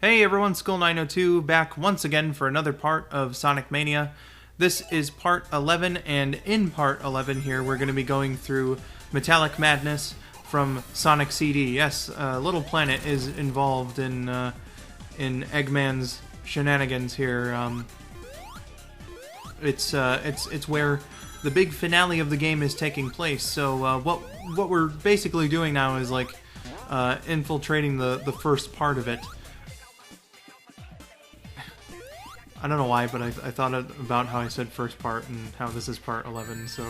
Hey everyone, Skull902 back once again for another part of Sonic Mania. This is part 11, and in part 11 here we're going to be going through Metallic Madness from Sonic CD. Yes, Little Planet is involved in Eggman's shenanigans here. It's where the big finale of the game is taking place. So what we're basically doing now is like infiltrating the first part of it. I don't know why, but I thought about how I said first part and how this is part 11, so...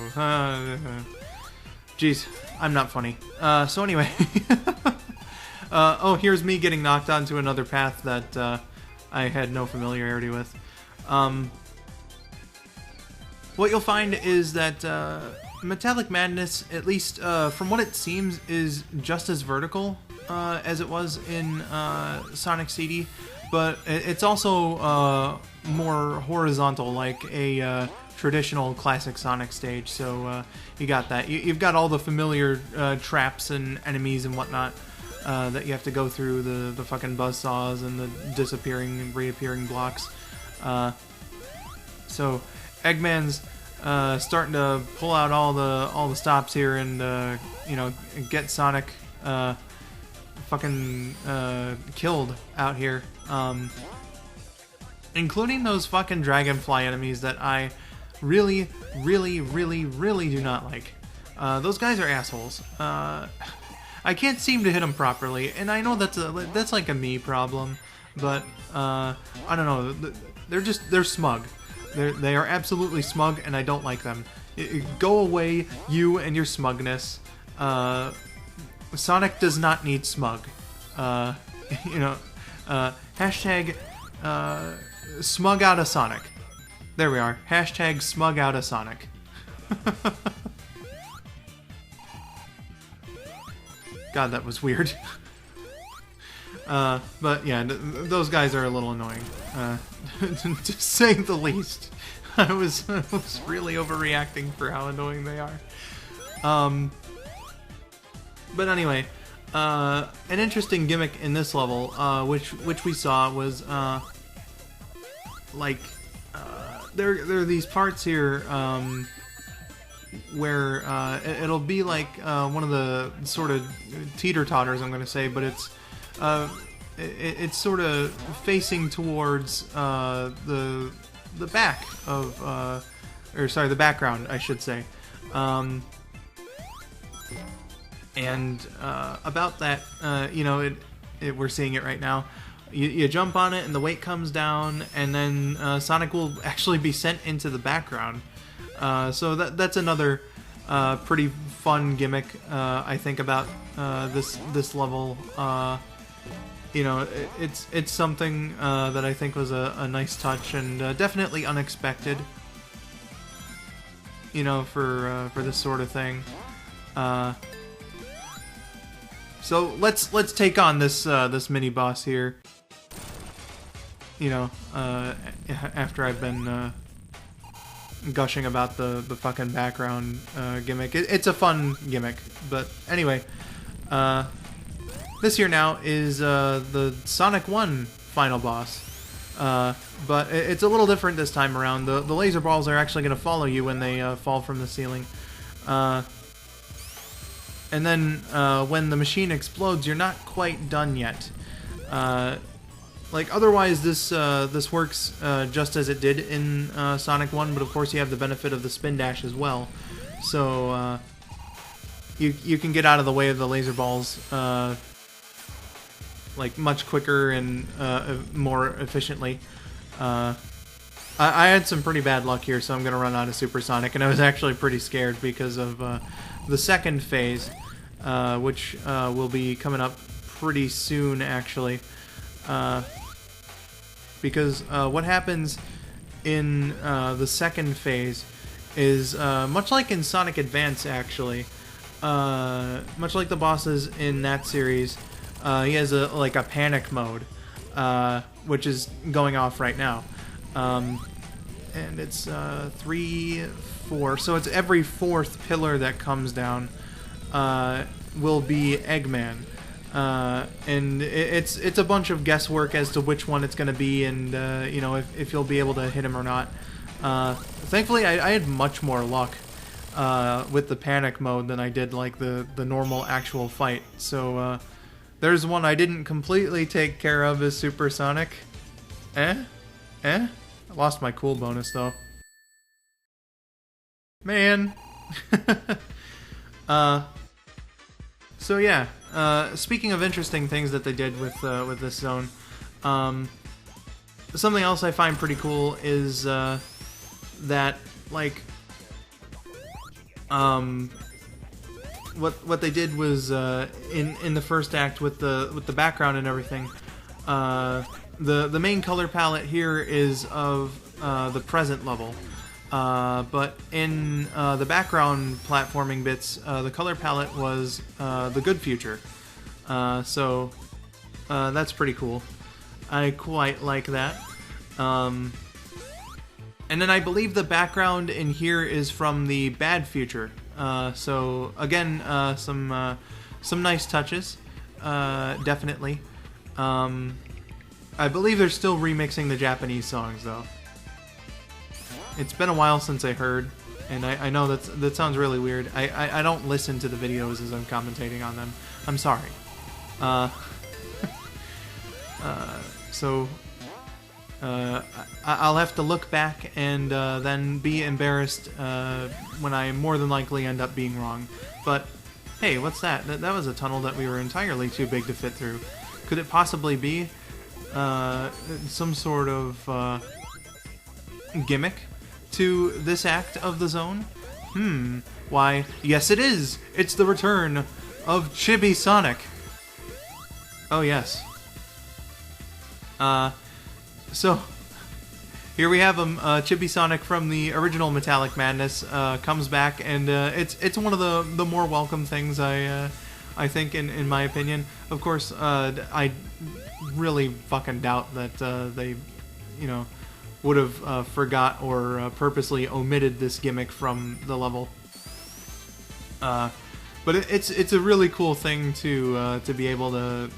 Jeez, I'm not funny. So anyway... oh, here's me getting knocked onto another path that I had no familiarity with. What you'll find is that Metallic Madness, at least from what it seems, is just as vertical as it was in Sonic CD, but it's also more horizontal, like a traditional classic Sonic stage. So you got that. You've got all the familiar traps and enemies and whatnot that you have to go through, the fucking buzzsaws and the disappearing and reappearing blocks. So Eggman's starting to pull out all the stops here and you know, get Sonic fucking killed out here. Including those fucking Dragonfly enemies that I really do not like. Those guys are assholes. I can't seem to hit them properly, and I know that's like a me problem, but I don't know. They're smug. They are absolutely smug, and I don't like them. Go away, you and your smugness. Sonic does not need smug. You know, hashtag smug out of Sonic. There we are. Hashtag smug out of Sonic. God, that was weird. But yeah, those guys are a little annoying, to say the least. I was really overreacting for how annoying they are. But anyway, an interesting gimmick in this level, which we saw, was like there are these parts here where it'll be like one of the sort of teeter-totters, I'm going to say, but it's sort of facing towards the back of or sorry, the background, I should say. And about that, you know, we're seeing it right now. You jump on it and the weight comes down, and then Sonic will actually be sent into the background. So that's another pretty fun gimmick, I think, about this level. You know, it's something that I think was a nice touch and definitely unexpected. You know, for this sort of thing. So let's take on this mini boss here. You know, after I've been gushing about the fucking background gimmick. It's a fun gimmick, but anyway, this here now is the Sonic 1 final boss. But it's a little different this time around. The laser balls are actually going to follow you when they fall from the ceiling. And then when the machine explodes, you're not quite done yet. Like otherwise, this works just as it did in Sonic 1, but of course you have the benefit of the spin dash as well. So you can get out of the way of the laser balls like much quicker and more efficiently. I had some pretty bad luck here, so I'm gonna run out of Supersonic, and I was actually pretty scared because of the second phase, which will be coming up pretty soon, actually. Because what happens in the second phase is much like in Sonic Advance, actually. Much like the bosses in that series, he has like a panic mode, which is going off right now. And it's 3, 4, so it's every fourth pillar that comes down will be Eggman. And it's a bunch of guesswork as to which one it's going to be, and you know, if you'll be able to hit him or not. Thankfully, I had much more luck with the panic mode than I did like the normal actual fight. So there's one I didn't completely take care of, is Supersonic. I lost my cool bonus though. Man. So yeah, speaking of interesting things that they did with this zone, something else I find pretty cool is that, like, what they did was in the first act with the background and everything. The main color palette here is of the present level. But in the background platforming bits, the color palette was the good future. So that's pretty cool. I quite like that. And then I believe the background in here is from the bad future. So again, some nice touches, definitely. I believe they're still remixing the Japanese songs though. It's been a while since I heard, and I know that sounds really weird. I don't listen to the videos as I'm commentating on them. I'm sorry. So I'll have to look back and then be embarrassed when I more than likely end up being wrong. But hey, what's that? That was a tunnel that we were entirely too big to fit through. Could it possibly be some sort of gimmick to this act of the zone? Why, yes it is! It's the return of Chibi Sonic! Oh yes. So, here we have him, Chibi Sonic from the original Metallic Madness, comes back, and it's one of the more welcome things, I think, in my opinion. Of course, I really fucking doubt that they, you know, would have forgot or purposely omitted this gimmick from the level. But it's a really cool thing to be able to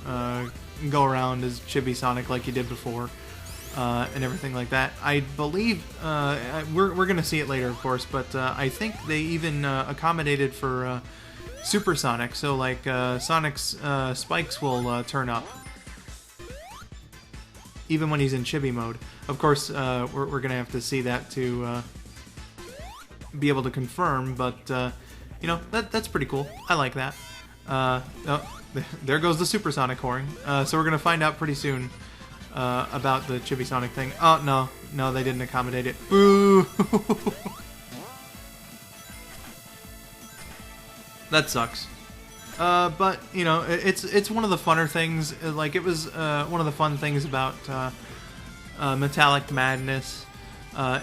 go around as Chibi Sonic like you did before, and everything like that. I believe we're gonna see it later, of course, but I think they even accommodated for Supersonic, so like Sonic's spikes will turn up even when he's in chibi mode. Of course, we're gonna have to see that to be able to confirm, but you know, that's pretty cool. I like that. Oh, there goes the Supersonic horn. So we're gonna find out pretty soon about the Chibi Sonic thing. Oh no, they didn't accommodate it. Boo! That sucks. But you know, it's one of the funner things. Like, it was one of the fun things about Metallic Madness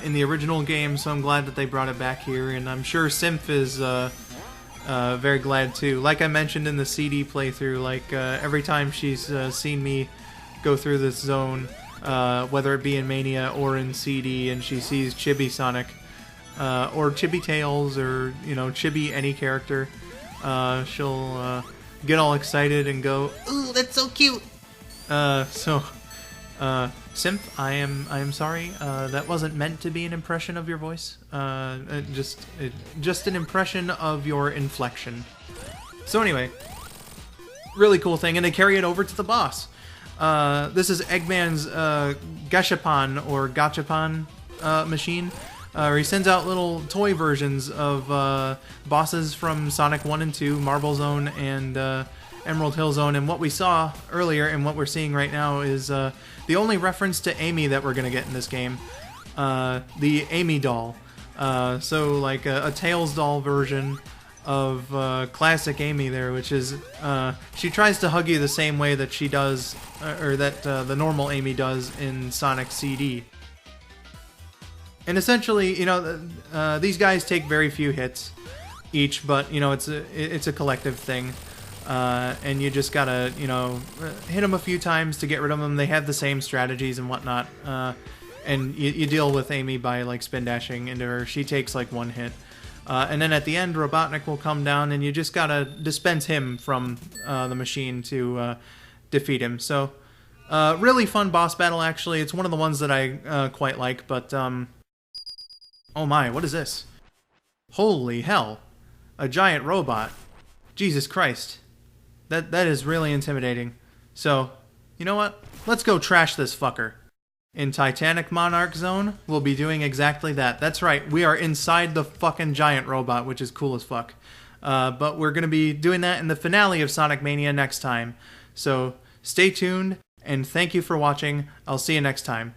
in the original game. So I'm glad that they brought it back here, and I'm sure Symph is very glad too. Like I mentioned in the CD playthrough, like every time she's seen me go through this zone, whether it be in Mania or in CD, and she sees Chibi Sonic or Chibi Tails, or you know, Chibi any character, she'll get all excited and go, "Ooh, that's so cute!" Symph, I am sorry. That wasn't meant to be an impression of your voice. Just an impression of your inflection. So anyway, really cool thing, and they carry it over to the boss. This is Eggman's Gashapon or Gachapon machine. Where he sends out little toy versions of bosses from Sonic 1 and 2, Marble Zone and Emerald Hill Zone, and what we saw earlier and what we're seeing right now is the only reference to Amy that we're going to get in this game, the Amy doll. So like a Tails doll version of classic Amy there, which is, she tries to hug you the same way that she does, or that the normal Amy does in Sonic CD. And essentially, you know, these guys take very few hits each, but you know, it's a collective thing, and you just gotta, you know, hit them a few times to get rid of them. They have the same strategies and whatnot, and you deal with Amy by like spin dashing into her. She takes like one hit. And then at the end, Robotnik will come down, and you just gotta dispense him from the machine to defeat him. So, really fun boss battle, actually. It's one of the ones that I quite like, but, oh my, what is this? Holy hell. A giant robot. Jesus Christ. That is really intimidating. So, you know what? Let's go trash this fucker. In Titanic Monarch Zone, we'll be doing exactly that. That's right, we are inside the fucking giant robot, which is cool as fuck. But we're going to be doing that in the finale of Sonic Mania next time. So, stay tuned, and thank you for watching. I'll see you next time.